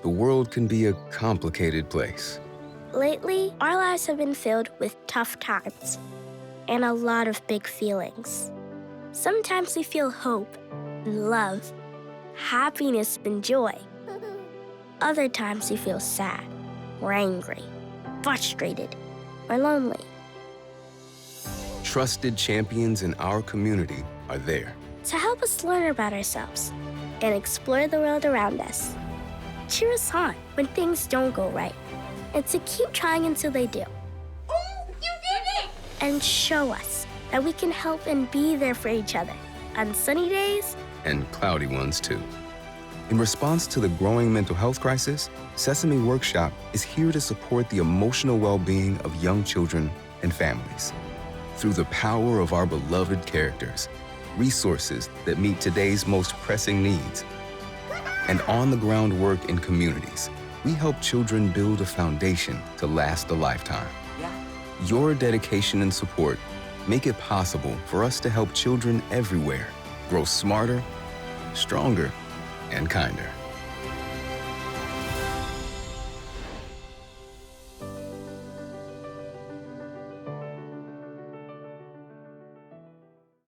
the world can be a complicated place. Lately, our lives have been filled with tough times and a lot of big feelings. Sometimes we feel hope and love, happiness and joy. Other times we feel sad, or angry, frustrated, or lonely. Trusted champions in our community are there. To help us learn about ourselves and explore the world around us. Cheer us on when things don't go right, and to keep trying until they do. Oh, you did it! And show us that we can help and be there for each other on sunny days And cloudy ones, too. In response to the growing mental health crisis, Sesame Workshop is here to support the emotional well-being of young children and families. Through the power of our beloved characters, resources that meet today's most pressing needs, and on-the-ground work in communities, we help children build a foundation to last a lifetime. Your dedication and support make it possible for us to help children everywhere grow smarter, stronger, and kinder.